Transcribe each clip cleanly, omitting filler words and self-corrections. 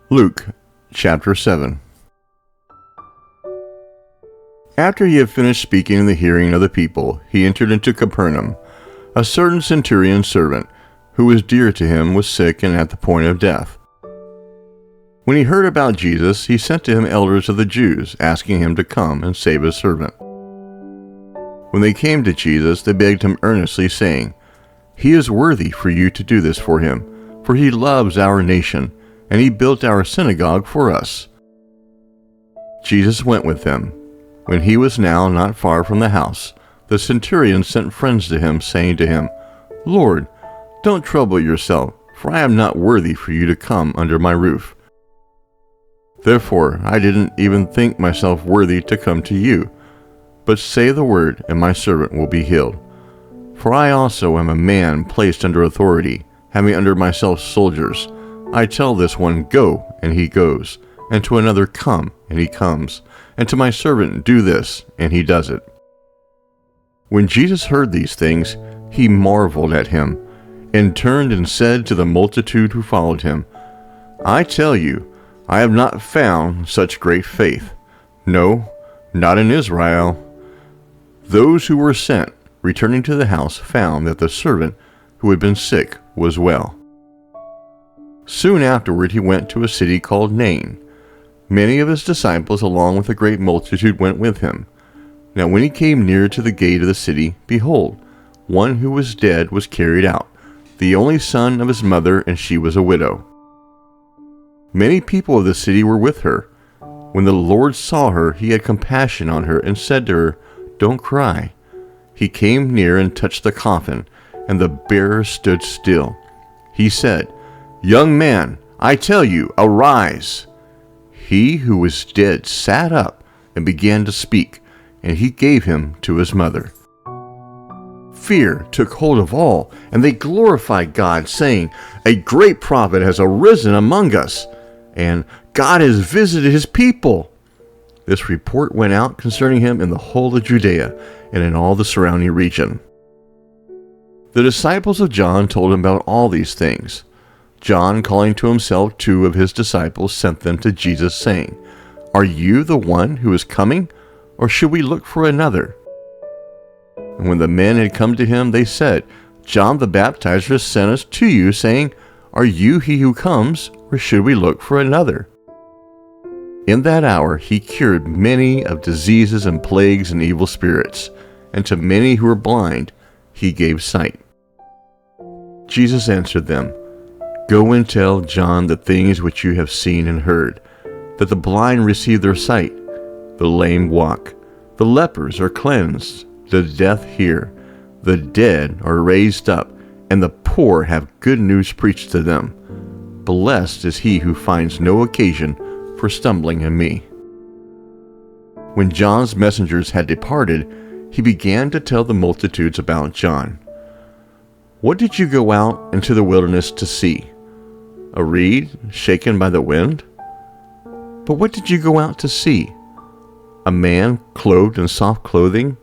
Luke chapter 7. After he had finished speaking in the hearing of the people, he entered into Capernaum. A certain centurion's servant, who was dear to him, was sick and at the point of death. When he heard about Jesus, he sent to him elders of the Jews, asking him to come and save his servant. When they came to Jesus, they begged him earnestly, saying, "He is worthy for you to do this for him, for he loves our nation, and he built our synagogue for us." Jesus went with them. When he was now not far from the house, the centurion sent friends to him, saying to him, "Lord, don't trouble yourself, for I am not worthy for you to come under my roof. Therefore I didn't even think myself worthy to come to you, but say the word, and my servant will be healed. For I also am a man placed under authority, having under myself soldiers. I tell this one, 'Go,' and he goes, and to another, 'Come,' and he comes, and to my servant, 'Do this,' and he does it." When Jesus heard these things, he marveled at him, and turned and said to the multitude who followed him, "I tell you, I have not found such great faith. No, not in Israel." Those who were sent, returning to the house, found that the servant who had been sick was well. Soon afterward he went to a city called Nain. Many of his disciples, along with a great multitude, went with him. Now when he came near to the gate of the city, behold, one who was dead was carried out, the only son of his mother, and she was a widow. Many people of the city were with her. When the Lord saw her, he had compassion on her, and said to her, "Don't cry." He came near and touched the coffin, and the bearer stood still. He said, "Young man, I tell you, arise." He who was dead sat up and began to speak, and he gave him to his mother. Fear took hold of all, and they glorified God, saying, "A great prophet has arisen among us, and God has visited his people." This report went out concerning him in the whole of Judea and in all the surrounding region. The disciples of John told him about all these things. John, calling to himself 2 of his disciples, sent them to Jesus, saying, "Are you the one who is coming, or should we look for another?" And when the men had come to him, they said, "John the Baptizer sent us to you, saying, 'Are you he who comes, or should we look for another?'" In that hour he cured many of diseases and plagues and evil spirits, and to many who were blind he gave sight. Jesus answered them, "Go and tell John the things which you have seen and heard, that the blind receive their sight, the lame walk, the lepers are cleansed, the deaf hear, the dead are raised up, and the poor have good news preached to them. Blessed is he who finds no occasion for stumbling in me." When John's messengers had departed, he began to tell the multitudes about John. "What did you go out into the wilderness to see? A reed shaken by the wind? But what did you go out to see? A man clothed in soft clothing?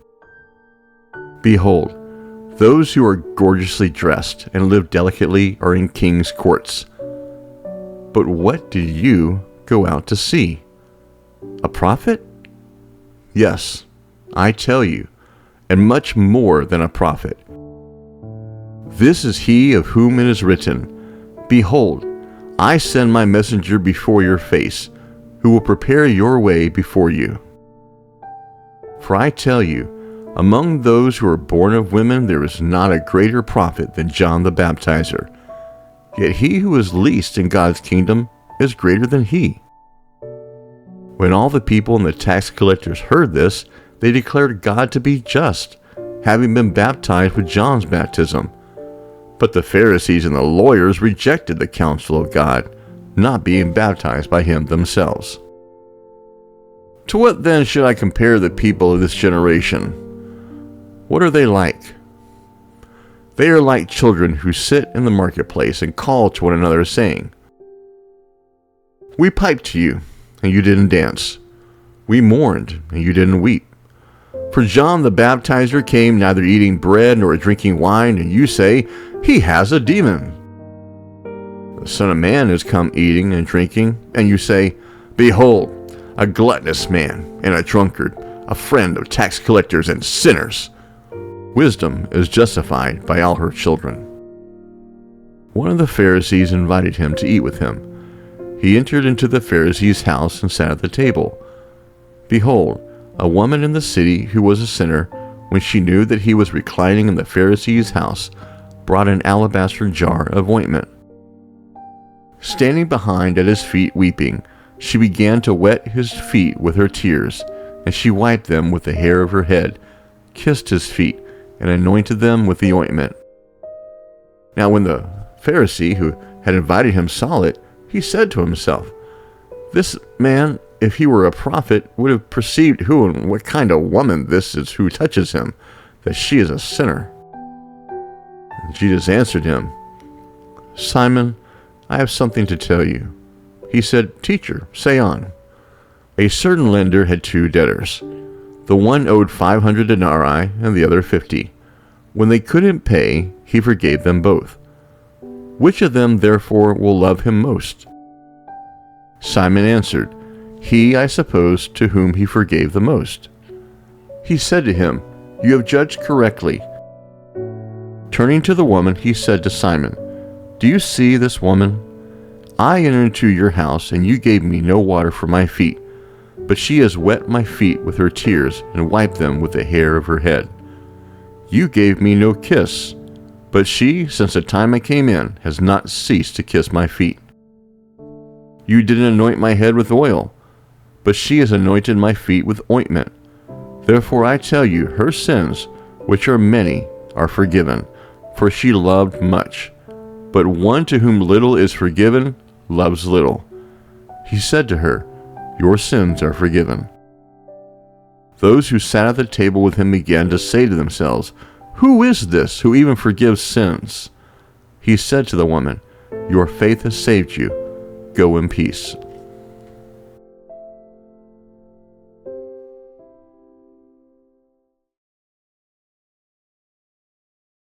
Behold, those who are gorgeously dressed and live delicately are in king's courts. But what did you go out to see? A prophet? Yes, I tell you, and much more than a prophet. This is he of whom it is written, 'Behold, I send my messenger before your face, who will prepare your way before you.' For I tell you, among those who are born of women there is not a greater prophet than John the Baptizer. Yet he who is least in God's kingdom is greater than he." When all the people and the tax collectors heard this, they declared God to be just, having been baptized with John's baptism. But the Pharisees and the lawyers rejected the counsel of God, not being baptized by him themselves. To what then should I compare the people of this generation? What are they like? They are like children who sit in the marketplace and call to one another, saying, "We piped to you, and you didn't dance. We mourned, and you didn't weep. For John the Baptizer came neither eating bread nor drinking wine, and you say, 'He has a demon.' The Son of Man has come eating and drinking, and you say, 'Behold, a gluttonous man and a drunkard, a friend of tax collectors and sinners.' Wisdom is justified by all her children." One of the Pharisees invited him to eat with him. He entered into the Pharisee's house and sat at the table. Behold, a woman in the city who was a sinner, when she knew that he was reclining in the Pharisee's house, brought an alabaster jar of ointment. Standing behind at his feet weeping, she began to wet his feet with her tears, and she wiped them with the hair of her head, kissed his feet, and anointed them with the ointment. Now when the Pharisee who had invited him saw it, he said to himself, "This man, if he were a prophet, would have perceived who and what kind of woman this is who touches him, that she is a sinner." And Jesus answered him, "Simon, I have something to tell you." He said, "Teacher, say on." A certain lender had 2 debtors. The one owed 500 denarii and the other 50. When they couldn't pay, he forgave them both. Which of them therefore will love him most? Simon answered, "He, I suppose, to whom he forgave the most." He said to him, "You have judged correctly." Turning to the woman, he said to Simon, "Do you see this woman? I entered into your house, and you gave me no water for my feet, but she has wet my feet with her tears and wiped them with the hair of her head. You gave me no kiss, but she, since the time I came in, has not ceased to kiss my feet. You didn't anoint my head with oil, but she has anointed my feet with ointment. Therefore I tell you, her sins, which are many, are forgiven, for she loved much. But one to whom little is forgiven loves little." He said to her, "Your sins are forgiven." Those who sat at the table with him began to say to themselves, "Who is this who even forgives sins?" He said to the woman, "Your faith has saved you. Go in peace."